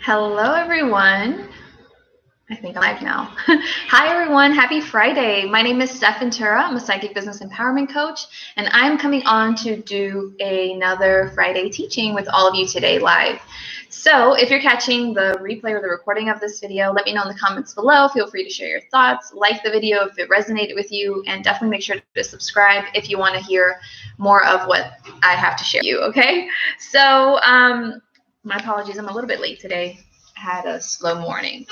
Hello, everyone. I think I'm live now. Hi, everyone. Happy Friday. My name is Stef. I'm a psychic business empowerment coach, and I'm coming on to do another Friday teaching with all of you today live. So if you're catching the replay or the recording of this video, let me know in the comments below. Feel free to share your thoughts, like the video if it resonated with you, and definitely make sure to subscribe if you want to hear more of what I have to share with you, okay? So my apologies, I'm a little bit late today. I had a slow morning.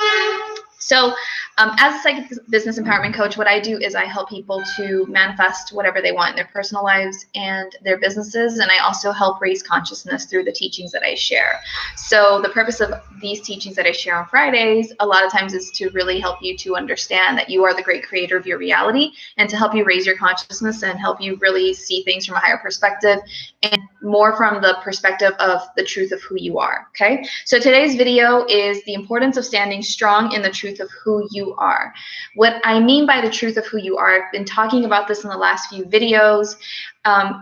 So as a psychic business empowerment coach, what I do is I help people to manifest whatever they want in their personal lives and their businesses. And I also help raise consciousness through the teachings that I share. So the purpose of these teachings that I share on Fridays, a lot of times, is to really help you to understand that you are the great creator of your reality, and to help you raise your consciousness and help you really see things from a higher perspective and more from the perspective of the truth of who you are. Okay. So today's video is the importance of standing strong in the truth of who you are. What I mean by the truth of who you are, I've been talking about this in the last few videos,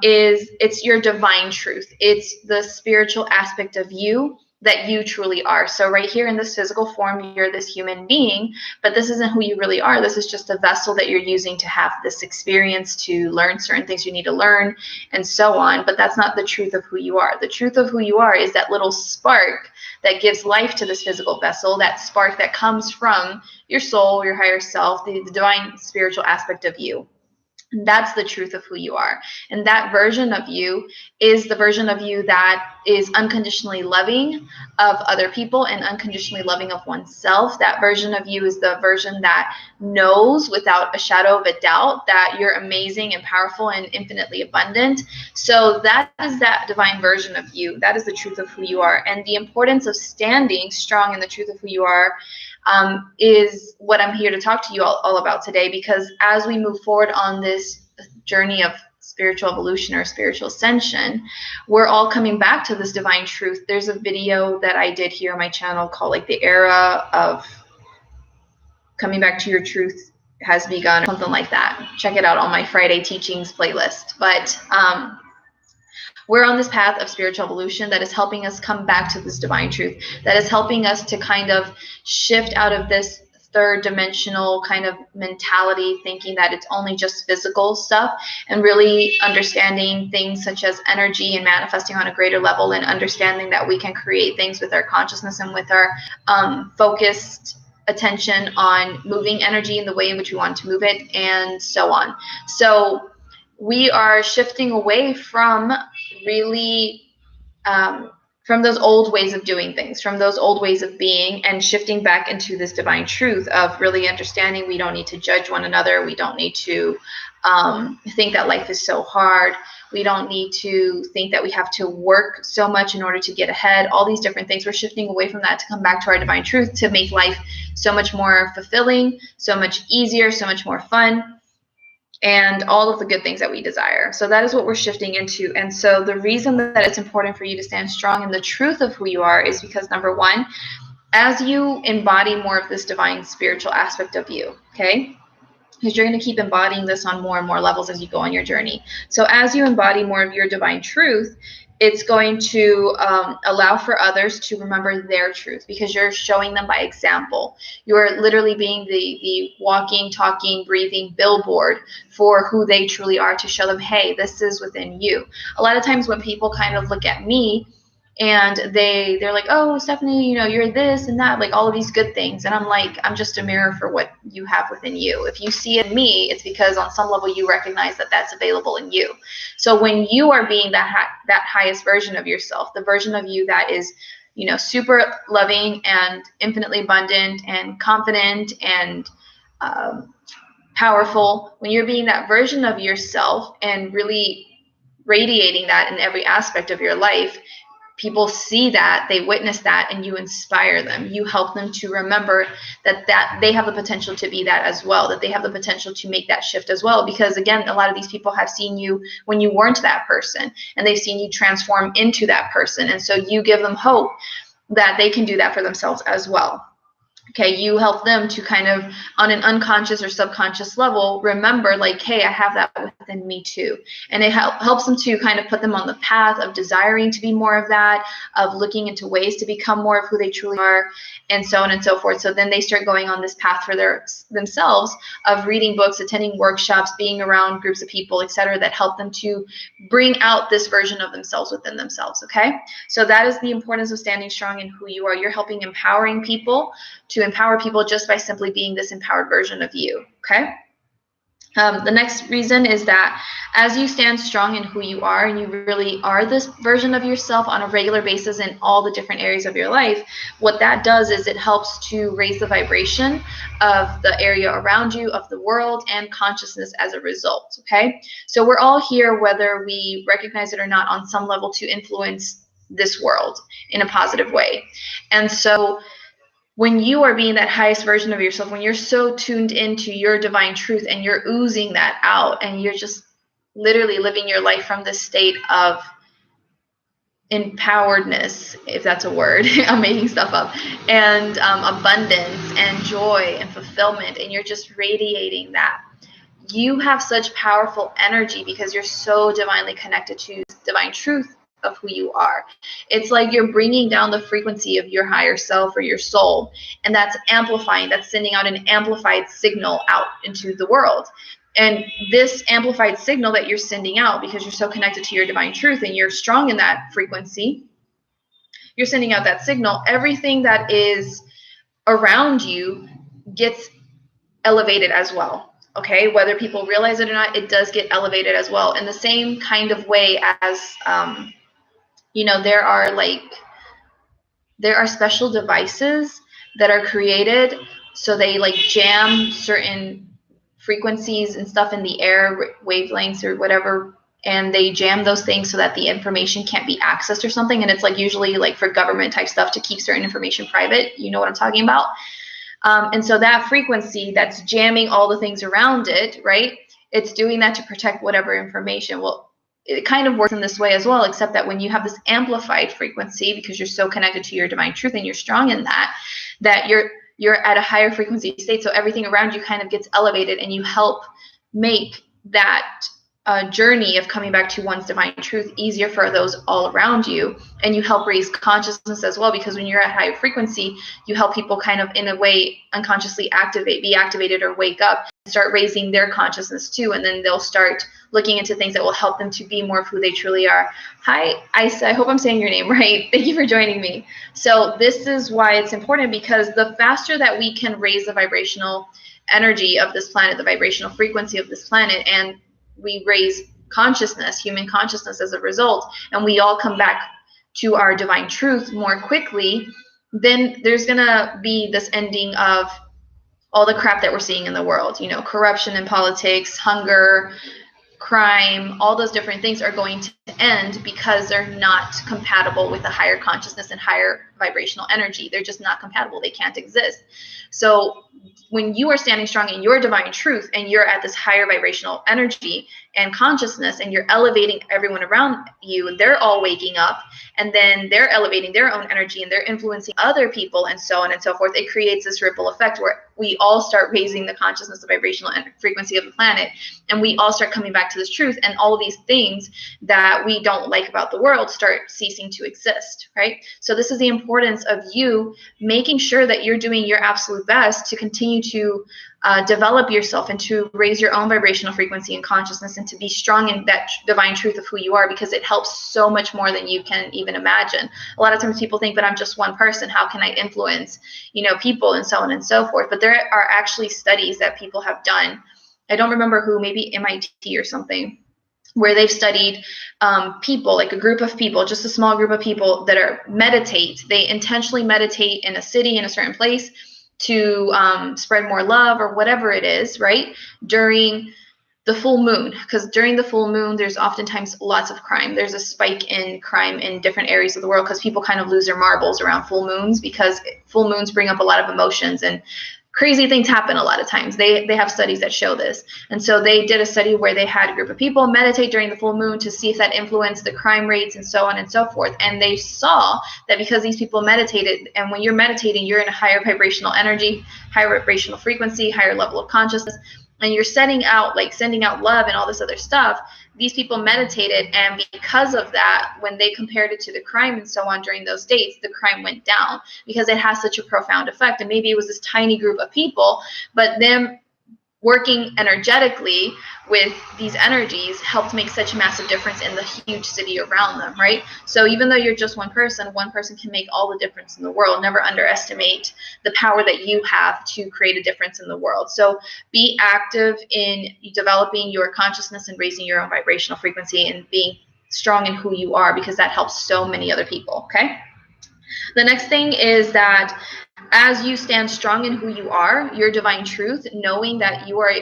is it's your divine truth. It's the spiritual aspect of you that you truly are. So right here in this physical form, you're this human being, but this isn't who you really are. This is just a vessel that you're using to have this experience, to learn certain things you need to learn, and so on. But that's not the truth of who you are. The truth of who you are is that little spark that gives life to this physical vessel, that spark that comes from your soul, your higher self, the divine spiritual aspect of you. That's the truth of who you are. And that version of you is the version of you that is unconditionally loving of other people and unconditionally loving of oneself. That version of you is the version that knows without a shadow of a doubt that you're amazing and powerful and infinitely abundant. So that is that divine version of you. That is the truth of who you are. And the importance of standing strong in the truth of who you are is what I'm here to talk to you all about today, because as we move forward on this journey of spiritual evolution or spiritual ascension, we're all coming back to this divine truth. There's a video that I did here on my channel called like the era of coming back to your truth has begun, or something like that. Check it out on my Friday teachings playlist. But we're on this path of spiritual evolution that is helping us come back to this divine truth, that is helping us to kind of shift out of this third dimensional kind of mentality, thinking that it's only just physical stuff, and really understanding things such as energy and manifesting on a greater level, and understanding that we can create things with our consciousness and with our focused attention on moving energy in the way in which we want to move it, and so on. So we are shifting away from really from those old ways of doing things, from those old ways of being, and shifting back into this divine truth of really understanding we don't need to judge one another. We don't need to think that life is so hard. We don't need to think that we have to work so much in order to get ahead. All these different things. We're shifting away from that to come back to our divine truth, to make life so much more fulfilling, so much easier, so much more fun, and all of the good things that we desire. So that is what we're shifting into. And so the reason that it's important for you to stand strong in the truth of who you are is because, number one, as you embody more of this divine spiritual aspect of you, okay, because you're going to keep embodying this on more and more levels as you go on your journey. So as you embody more of your divine truth, it's going to allow for others to remember their truth, because you're showing them by example. You're literally being the walking, talking, breathing billboard for who they truly are, to show them, hey, this is within you. A lot of times when people kind of look at me and they're like, oh, Stephanie, you know, you're this and that, like all of these good things. And I'm like, I'm just a mirror for what you have within you. If you see it in me, it's because on some level you recognize that that's available in you. So when you are being that highest version of yourself, the version of you that is, you know, super loving and infinitely abundant and confident and powerful, when you're being that version of yourself and really radiating that in every aspect of your life, people see that, they witness that, and you inspire them. You help them to remember that they have the potential to be that as well, that they have the potential to make that shift as well. Because again, a lot of these people have seen you when you weren't that person, and they've seen you transform into that person. And so you give them hope that they can do that for themselves as well. Okay, you help them to kind of, on an unconscious or subconscious level, remember like, hey, I have that within me too. And it helps them to kind of put them on the path of desiring to be more of that, of looking into ways to become more of who they truly are, and so on and so forth. So then they start going on this path for themselves of reading books, attending workshops, being around groups of people, etc., that help them to bring out this version of themselves within themselves. Okay, so that is the importance of standing strong in who you are. You're helping empowering people to empower people just by simply being this empowered version of you. Okay. The next reason is that as you stand strong in who you are, and you really are this version of yourself on a regular basis in all the different areas of your life, what that does is it helps to raise the vibration of the area around you, of the world, and consciousness as a result. Okay. So we're all here, whether we recognize it or not, on some level to influence this world in a positive way. And so when you are being that highest version of yourself, when you're so tuned into your divine truth and you're oozing that out, and you're just literally living your life from this state of empoweredness, if that's a word, I'm making stuff up, and abundance and joy and fulfillment, and you're just radiating that, you have such powerful energy because you're so divinely connected to divine truth of who you are. It's like you're bringing down the frequency of your higher self or your soul, and that's amplifying, that's sending out an amplified signal out into the world. And this amplified signal that you're sending out, because you're so connected to your divine truth and you're strong in that frequency, you're sending out that signal. Everything that is around you gets elevated as well. Okay, whether people realize it or not, it does get elevated as well, in the same kind of way as there are special devices that are created, so they like jam certain frequencies and stuff in the air, wavelengths or whatever, and they jam those things so that the information can't be accessed or something. And it's like usually like for government type stuff to keep certain information private. You know what I'm talking about? And so that frequency that's jamming all the things around it, right? It's doing that to protect whatever information. Well, it kind of works in this way as well, except that when you have this amplified frequency, because you're so connected to your divine truth and you're strong in that, that you're at a higher frequency state. So everything around you kind of gets elevated, and you help make that journey of coming back to one's divine truth easier for those all around you. And you help raise consciousness as well, because when you're at higher frequency, you help people kind of in a way unconsciously be activated or wake up and start raising their consciousness too. And then they'll start looking into things that will help them to be more of who they truly are. Hi, Isa, I hope I'm saying your name right. Thank you for joining me. So this is why it's important, because the faster that we can raise the vibrational energy of this planet, the vibrational frequency of this planet, and we raise consciousness, human consciousness as a result, and we all come back to our divine truth more quickly, then there's going to be this ending of all the crap that we're seeing in the world. You know, corruption in politics, hunger, crime, all those different things are going to end because they're not compatible with a higher consciousness and higher vibrational energy. They're just not compatible. They can't exist. So when you are standing strong in your divine truth and you're at this higher vibrational energy and consciousness, and you're elevating everyone around you, and they're all waking up, and then they're elevating their own energy and they're influencing other people, and so on and so forth, it creates this ripple effect where we all start raising the consciousness, the vibrational frequency of the planet, and we all start coming back to this truth, and all of these things that we don't like about the world start ceasing to exist, right? So this is the importance of you making sure that you're doing your absolute best to continue to develop yourself and to raise your own vibrational frequency and consciousness, and to be strong in that divine truth of who you are, because it helps so much more than you can even imagine. A lot of times people think, but I'm just one person, how can I influence, people, and so on and so forth. But there are actually studies that people have done. I don't remember who, maybe MIT or something, where they've studied people, like a group of people, just a small group of people that meditate. They intentionally meditate in a city, in a certain place, to spread more love or whatever it is, right? During the full moon, because during the full moon, there's oftentimes lots of crime. There's a spike in crime in different areas of the world because people kind of lose their marbles around full moons, because full moons bring up a lot of emotions, and crazy things happen a lot of times. They have studies that show this. And so they did a study where they had a group of people meditate during the full moon to see if that influenced the crime rates and so on and so forth. And they saw that because these people meditated, and when you're meditating, you're in a higher vibrational energy, higher vibrational frequency, higher level of consciousness, and you're sending out love and all this other stuff. These people meditated, and because of that, when they compared it to the crime and so on during those dates, the crime went down because it has such a profound effect. And maybe it was this tiny group of people, but them working energetically with these energies helped make such a massive difference in the huge city around them, right? So even though you're just one person can make all the difference in the world. Never underestimate the power that you have to create a difference in the world. So be active in developing your consciousness and raising your own vibrational frequency and being strong in who you are, because that helps so many other people, okay? The next thing is that as you stand strong in who you are, your divine truth, knowing that you are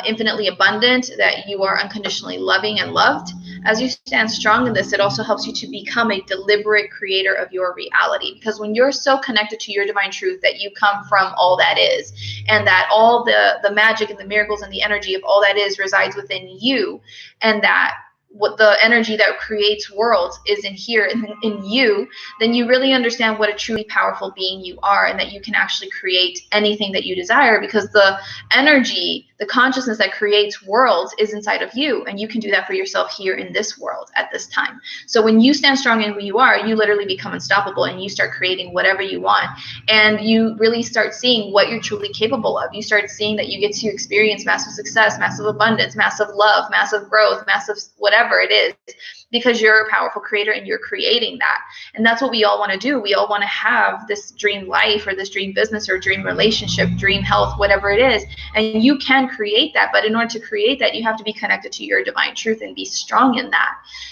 infinitely abundant, that you are unconditionally loving and loved, as you stand strong in this, it also helps you to become a deliberate creator of your reality. Because when you're so connected to your divine truth that you come from all that is, and that all the magic and the miracles and the energy of all that is resides within you, and that what the energy that creates worlds is in here in you, then you really understand what a truly powerful being you are, and that you can actually create anything that you desire, because the energy, the consciousness that creates worlds is inside of you, and you can do that for yourself here in this world at this time. So when you stand strong in who you are, you literally become unstoppable, and you start creating whatever you want, and you really start seeing what you're truly capable of. You start seeing that you get to experience massive success, massive abundance, massive love, massive growth, massive whatever it is, because you're a powerful creator and you're creating that. And that's what we all want to do. We all want to have this dream life, or this dream business, or dream relationship, dream health, whatever it is. And you can create that, but in order to create that, you have to be connected to your divine truth and be strong in that.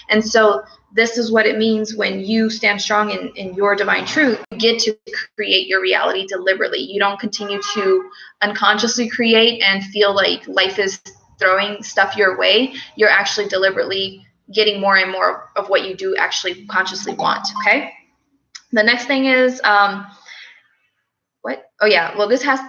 And so this is what it means when you stand strong in your divine truth. You get to create your reality deliberately. You don't continue to unconsciously create and feel like life is throwing stuff your way. You're actually deliberately getting more and more of what you do actually consciously want, okay? The next thing is, what? Oh yeah, well this has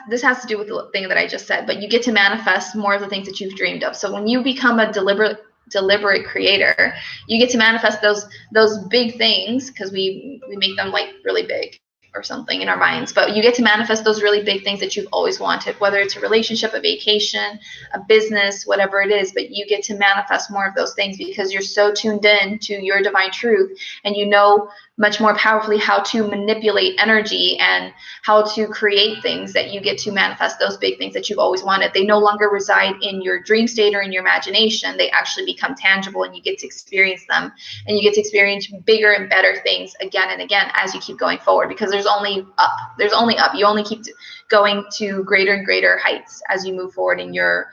to do with the thing that I just said, but you get to manifest more of the things that you've dreamed of. So when you become a deliberate creator, you get to manifest those big things, because we make them like really big or something in our minds, but you get to manifest those really big things that you've always wanted, whether it's a relationship, a vacation, a business, whatever it is. But you get to manifest more of those things because you're so tuned in to your divine truth, and you know much more powerfully how to manipulate energy and how to create things, that you get to manifest those big things that you've always wanted. They no longer reside in your dream state or in your imagination. They actually become tangible, and you get to experience them, and you get to experience bigger and better things again and again as you keep going forward, because there's only up. You only keep going to greater and greater heights as you move forward in your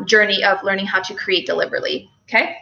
journey of learning how to create deliberately, okay?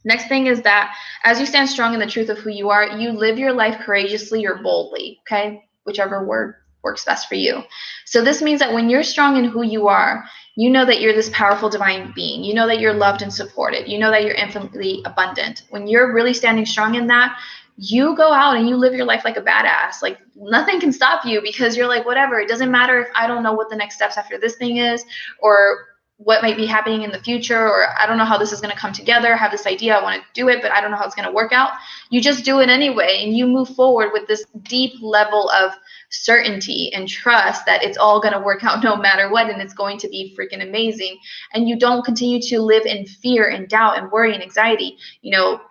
Next thing is that as you stand strong in the truth of who you are, you live your life courageously or boldly, okay? Whichever word works best for you. So this means that when you're strong in who you are, you know that you're this powerful divine being. You know that you're loved and supported. You know that you're infinitely abundant. When you're really standing strong in that, you go out and you live your life like a badass. Like nothing can stop you, because you're like, whatever, it doesn't matter if I don't know what the next steps after this thing is, or what might be happening in the future, or I don't know how this is going to come together. I have this idea, I want to do it, but I don't know how it's going to work out. You just do it anyway, and you move forward with this deep level of certainty and trust that it's all going to work out no matter what, and it's going to be freaking amazing. And you don't continue to live in fear and doubt and worry and anxiety,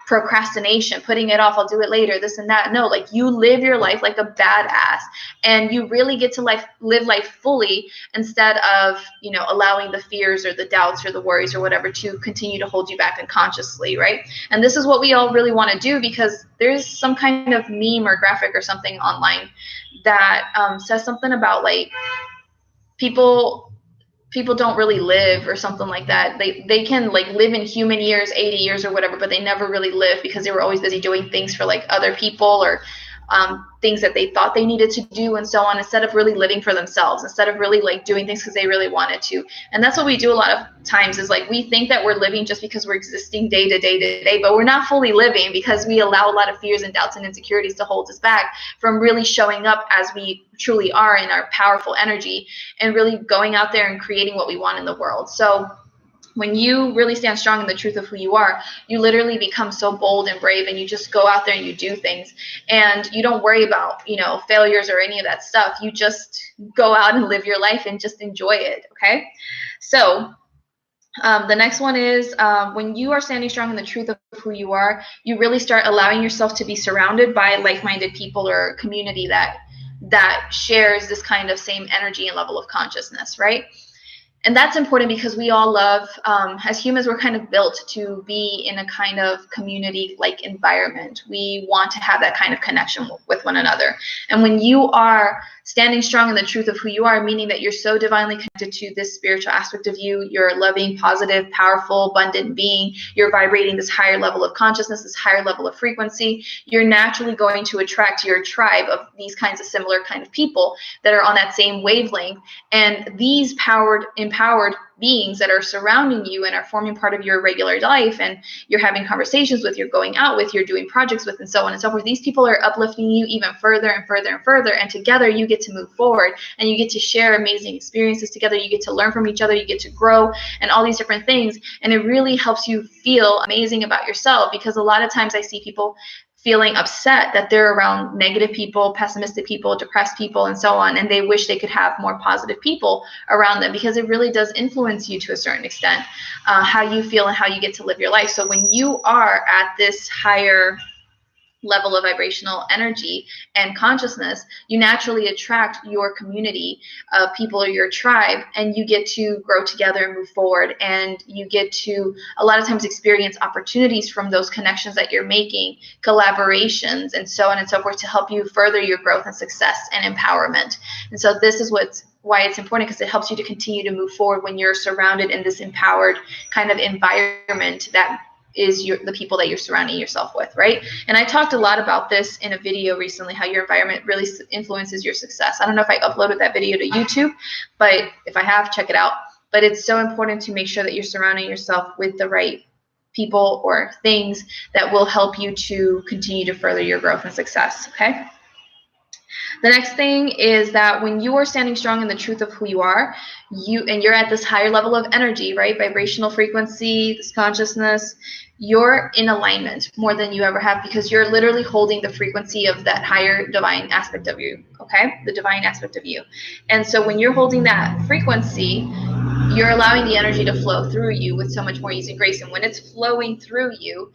procrastination, putting it off, I'll do it later, this and that. No, like you live your life like a badass, and you really get to live life fully, instead of allowing the fears or the doubts or the worries or whatever to continue to hold you back unconsciously, right? And this is what we all really want to do, because there's some kind of meme or graphic or something online that says something about like people don't really live or something like that. They can like live in human years, 80 years or whatever, but they never really live because they were always busy doing things for like other people or things that they thought they needed to do and so on, instead of really living for themselves, instead of really like doing things because they really wanted to. And that's what we do a lot of times, is like we think that we're living just because we're existing day to day, but we're not fully living because we allow a lot of fears and doubts and insecurities to hold us back from really showing up as we truly are in our powerful energy and really going out there and creating what we want in the world. So when you really stand strong in the truth of who you are, you literally become so bold and brave, and you just go out there and you do things, and you don't worry about, failures or any of that stuff. You just go out and live your life and just enjoy it. Okay. So the next one is when you are standing strong in the truth of who you are, you really start allowing yourself to be surrounded by like-minded people or community that shares this kind of same energy and level of consciousness, right? And that's important because we all love, as humans, we're kind of built to be in a kind of community-like environment. We want to have that kind of connection with one another. And when you are standing strong in the truth of who you are, meaning that you're so divinely connected to this spiritual aspect of you, you're a loving, positive, powerful, abundant being, you're vibrating this higher level of consciousness, this higher level of frequency, you're naturally going to attract your tribe of these kinds of similar kind of people that are on that same wavelength. And these empowered beings that are surrounding you and are forming part of your regular life, and you're having conversations with, you're going out with, you're doing projects with, and so on and so forth. These people are uplifting you even further and further and further, and together you get to move forward and you get to share amazing experiences together. You get to learn from each other, you get to grow, and all these different things. And it really helps you feel amazing about yourself, because a lot of times I see people feeling upset that they're around negative people, pessimistic people, depressed people, and so on, and they wish they could have more positive people around them, because it really does influence you to a certain extent, how you feel and how you get to live your life. So when you are at this higher level of vibrational energy and consciousness, you naturally attract your community of people or your tribe, and you get to grow together and move forward, and you get to a lot of times experience opportunities from those connections that you're making, collaborations, and so on and so forth, to help you further your growth and success and empowerment. And so this is why it's important, because it helps you to continue to move forward when you're surrounded in this empowered kind of environment that is the people that you're surrounding yourself with, right? And I talked a lot about this in a video recently, how your environment really influences your success. I don't know if I uploaded that video to YouTube, but if I have, check it out. But it's so important to make sure that you're surrounding yourself with the right people or things that will help you to continue to further your growth and success, okay? The next thing is that when you are standing strong in the truth of who you are, you're at this higher level of energy, right? Vibrational frequency, this consciousness, you're in alignment more than you ever have, because you're literally holding the frequency of that higher divine aspect of you, okay? The divine aspect of you. And so when you're holding that frequency, you're allowing the energy to flow through you with so much more ease and grace. And when it's flowing through you,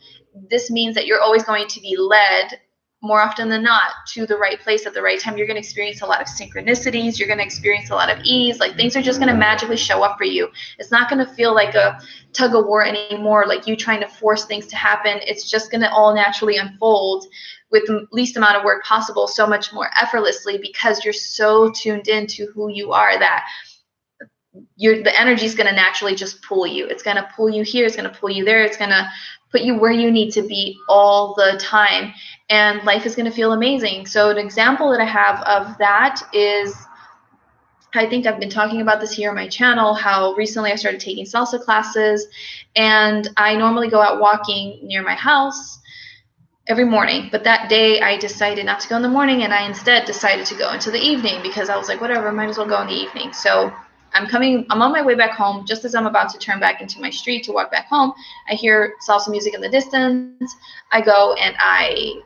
this means that you're always going to be led, more often than not, to the right place at the right time. You're going to experience a lot of synchronicities. You're going to experience a lot of ease. Like, things are just going to magically show up for you. It's not going to feel like a tug of war anymore, like you trying to force things to happen. It's just going to all naturally unfold with the least amount of work possible, so much more effortlessly, because you're so tuned into who you are that the energy is going to naturally just pull you. It's going to pull you here. It's going to pull you there. It's going to put you where you need to be all the time. And life is going to feel amazing. So an example that I have of that is, I think I've been talking about this here on my channel, how recently I started taking salsa classes, and I normally go out walking near my house every morning. But that day I decided not to go in the morning, and I instead decided to go into the evening, because I was like, whatever, might as well go in the evening. So I'm on my way back home. Just as I'm about to turn back into my street to walk back home, I hear salsa music in the distance. I go and I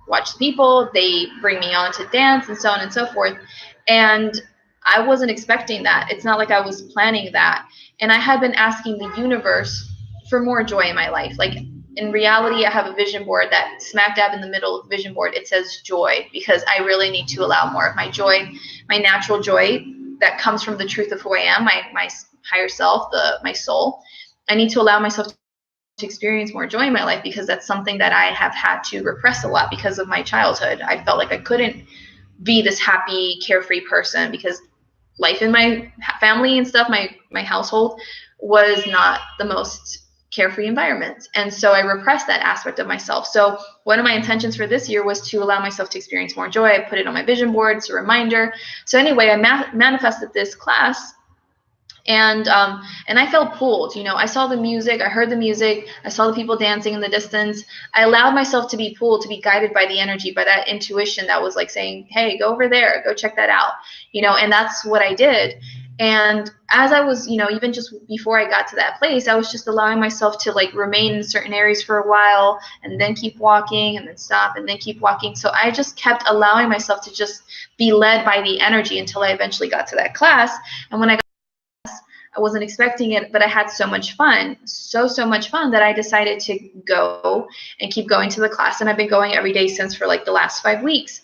watch the people. They bring me on to dance and so on and so forth. And I wasn't expecting that. It's not like I was planning that. And I had been asking the universe for more joy in my life. Like, in reality, I have a vision board that smack dab in the middle of the vision board, it says joy, because I really need to allow more of my joy, my natural joy that comes from the truth of who I am, my higher self, my soul. I need to allow myself to experience more joy in my life, because that's something that I have had to repress a lot because of my childhood. I felt like I couldn't be this happy, carefree person, because life in my family and stuff, my household, was not the most carefree environments. And so I repressed that aspect of myself. So one of my intentions for this year was to allow myself to experience more joy. I put it on my vision board. It's a reminder. So anyway, I manifested this class. And I felt pulled. I saw the music, I heard the music, I saw the people dancing in the distance. I allowed myself to be pulled, to be guided by the energy, by that intuition that was like saying, hey, go over there, go check that out, and that's what I did. And as I was, even just before I got to that place, I was just allowing myself to like remain in certain areas for a while and then keep walking and then stop and then keep walking. So I just kept allowing myself to just be led by the energy until I eventually got to that class. And when I wasn't expecting it, but I had so much fun, so much fun that I decided to go and keep going to the class. And I've been going every day since for like the last 5 weeks.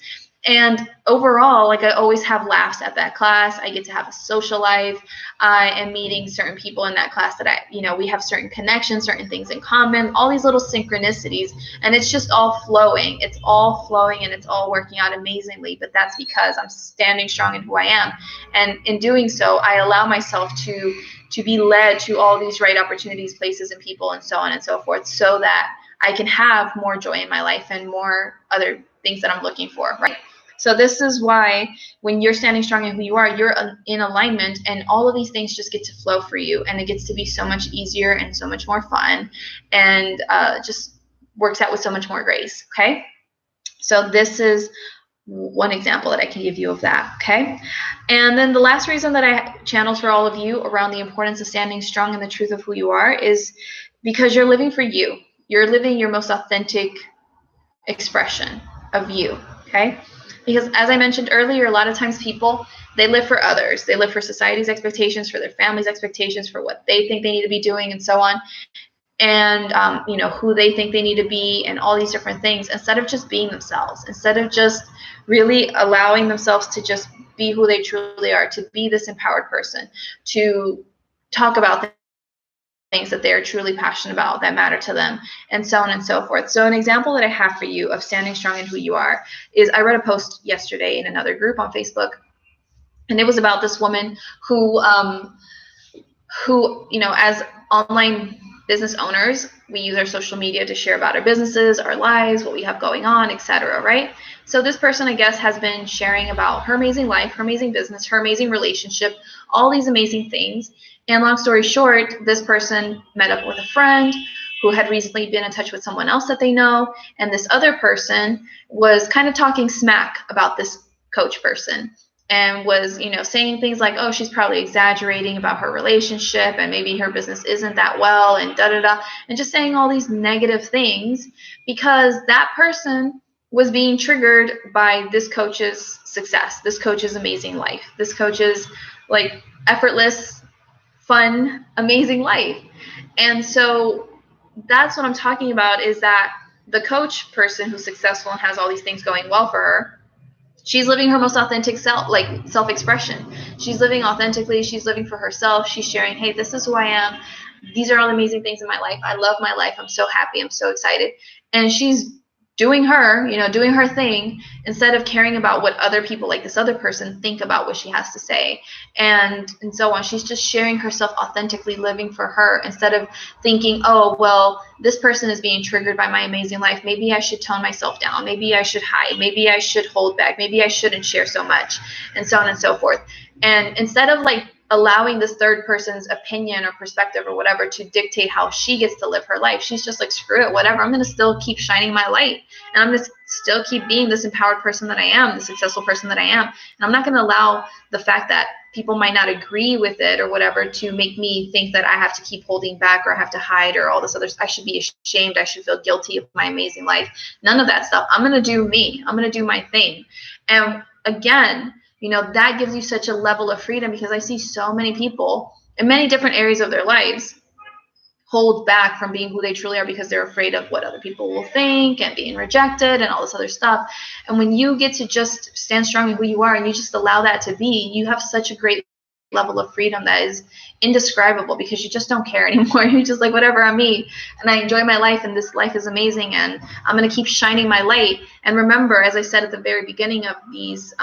And overall, like I always have laughs at that class. I get to have a social life. I am meeting certain people in that class that we have certain connections, certain things in common, all these little synchronicities. And it's just all flowing. It's all flowing and it's all working out amazingly. But that's because I'm standing strong in who I am. And in doing so, I allow myself to be led to all these right opportunities, places, and people, and so on and so forth, so that I can have more joy in my life and more other things that I'm looking for, right? So this is why when you're standing strong in who you are, you're in alignment, and all of these things just get to flow for you, and it gets to be so much easier and so much more fun, and just works out with so much more grace, okay? So this is one example that I can give you of that, okay? And then the last reason that I channeled for all of you around the importance of standing strong in the truth of who you are is because you're living for you. You're living your most authentic expression of you, okay? Because as I mentioned earlier, a lot of times people, they live for others. They live for society's expectations, for their family's expectations, for what they think they need to be doing, and so on. And, who they think they need to be, and all these different things, instead of just being themselves, instead of just really allowing themselves to just be who they truly are, to be this empowered person, to talk about things that they're truly passionate about, that matter to them, and so on and so forth. So an example that I have for you of standing strong in who you are is I read a post yesterday in another group on Facebook, and it was about this woman who as online business owners, we use our social media to share about our businesses, our lives, what we have going on, etc., right? So this person, I guess, has been sharing about her amazing life, her amazing business, her amazing relationship, all these amazing things. And long story short, this person met up with a friend who had recently been in touch with someone else that they know. And this other person was kind of talking smack about this coach person, and was, saying things like, oh, she's probably exaggerating about her relationship, and maybe her business isn't that well, and da-da-da, and just saying all these negative things because that person was being triggered by this coach's success, this coach's amazing life, this coach's like effortless, fun, amazing life. And so that's what I'm talking about, is that the coach person who's successful and has all these things going well for her, she's living her most authentic self-expression. She's living authentically. She's living for herself. She's sharing, hey, this is who I am. These are all the amazing things in my life. I love my life. I'm so happy. I'm so excited. And she's doing her, doing her thing, instead of caring about what other people, like this other person, think about what she has to say, and so on. She's just sharing herself authentically, living for her, instead of thinking, oh, well, this person is being triggered by my amazing life. Maybe I should tone myself down. Maybe I should hide. Maybe I should hold back. Maybe I shouldn't share so much, and so on and so forth. And instead of like allowing this third person's opinion or perspective or whatever to dictate how she gets to live her life, she's just like, screw it, whatever. I'm going to still keep shining my light, and I'm going to still keep being this empowered person that I am, the successful person that I am. And I'm not going to allow the fact that people might not agree with it or whatever to make me think that I have to keep holding back, or I have to hide, or all this other stuff. I should be ashamed. I should feel guilty of my amazing life. None of that stuff. I'm going to do me. I'm going to do my thing. And again, that gives you such a level of freedom, because I see so many people in many different areas of their lives hold back from being who they truly are because they're afraid of what other people will think and being rejected and all this other stuff. And when you get to just stand strong in who you are and you just allow that to be, you have such a great level of freedom that is indescribable, because you just don't care anymore. You're just like, whatever, I'm me, and I enjoy my life, and this life is amazing, and I'm going to keep shining my light. And remember, as I said at the very beginning of these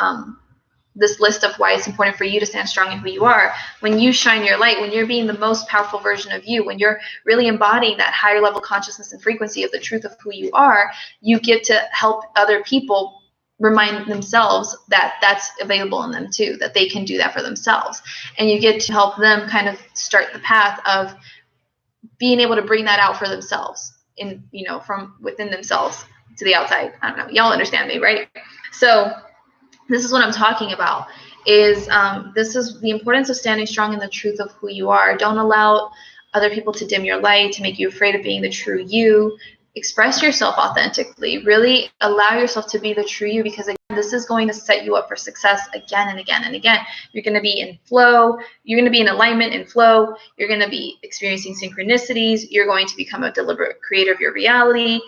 this list of why it's important for you to stand strong in who you are. When you shine your light, when you're being the most powerful version of you, when you're really embodying that higher level consciousness and frequency of the truth of who you are, you get to help other people remind themselves that that's available in them too, that they can do that for themselves. And you get to help them kind of start the path of being able to bring that out for themselves, in, from within themselves to the outside. I don't know. Y'all understand me, right? So this is what I'm talking about, is this is the importance of standing strong in the truth of who you are. Don't allow other people to dim your light, to make you afraid of being the true you. Express yourself authentically. Really allow yourself to be the true you, because again, this is going to set you up for success again and again and again. You're going to be in flow. You're going to be in alignment and flow. You're going to be experiencing synchronicities. You're going to become a deliberate creator of your reality.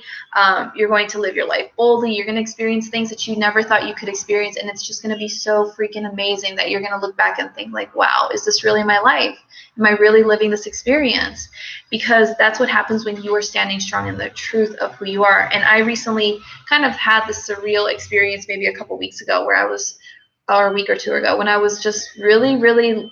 You're going to live your life boldly. You're going to experience things that you never thought you could experience. And it's just going to be so freaking amazing that you're going to look back and think like, wow, is this really my life? Am I really living this experience? Because that's what happens when you are standing strong in the truth of who you are. And I recently kind of had this surreal experience maybe a couple weeks ago, or a week or two ago, when I was just really, really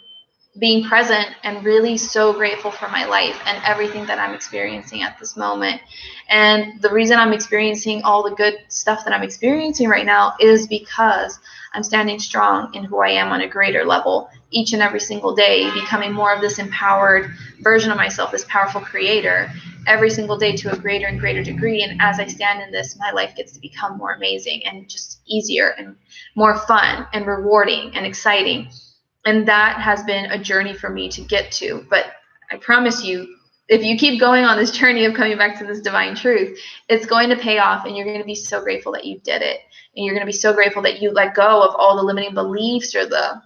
being present and really so grateful for my life and everything that I'm experiencing at this moment. And the reason I'm experiencing all the good stuff that I'm experiencing right now is because I'm standing strong in who I am on a greater level each and every single day, becoming more of this empowered version of myself, this powerful creator, every single day to a greater and greater degree. And as I stand in this, my life gets to become more amazing and just easier and more fun and rewarding and exciting. And that has been a journey for me to get to. But I promise you, if you keep going on this journey of coming back to this divine truth, it's going to pay off, and you're going to be so grateful that you did it. And you're going to be so grateful that you let go of all the limiting beliefs or the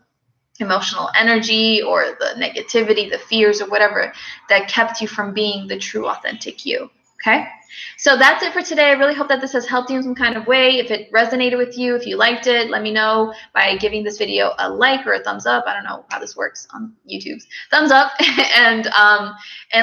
emotional energy or the negativity, the fears or whatever that kept you from being the true, authentic you. Okay? So that's it for today. I really hope that this has helped you in some kind of way. If it resonated with you, if you liked it, let me know by giving this video a like or a thumbs up. I don't know how this works on YouTube's. Thumbs up. And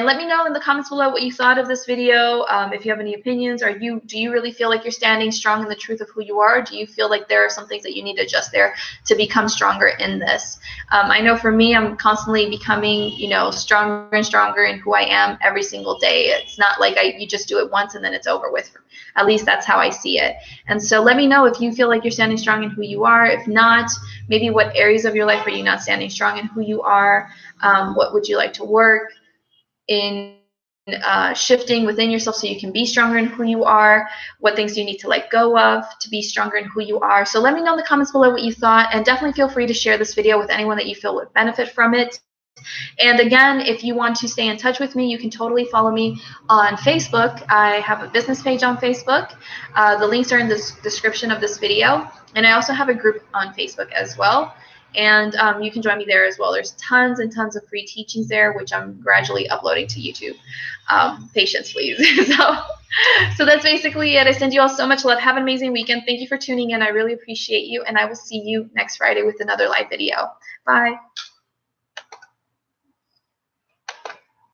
let me know in the comments below what you thought of this video. If you have any opinions, do you really feel like you're standing strong in the truth of who you are? Do you feel like there are some things that you need to adjust there to become stronger in this? I know for me, I'm constantly becoming, stronger and stronger in who I am every single day. It's not like you just do it once and then it's over with. At least that's how I see it. And so let me know if you feel like you're standing strong in who you are. If not, maybe what areas of your life are you not standing strong in who you are? What would you like to work in shifting within yourself so you can be stronger in who you are? What things do you need to let go of to be stronger in who you are? So let me know in the comments below what you thought, and definitely feel free to share this video with anyone that you feel would benefit from it. And again, if you want to stay in touch with me, you can totally follow me on Facebook. I have a business page on Facebook. The links are in the description of this video. And I also have a group on Facebook as well. And you can join me there as well. There's tons and tons of free teachings there, which I'm gradually uploading to YouTube. Patience, please. So that's basically it. I send you all so much love. Have an amazing weekend. Thank you for tuning in. I really appreciate you. And I will see you next Friday with another live video. Bye.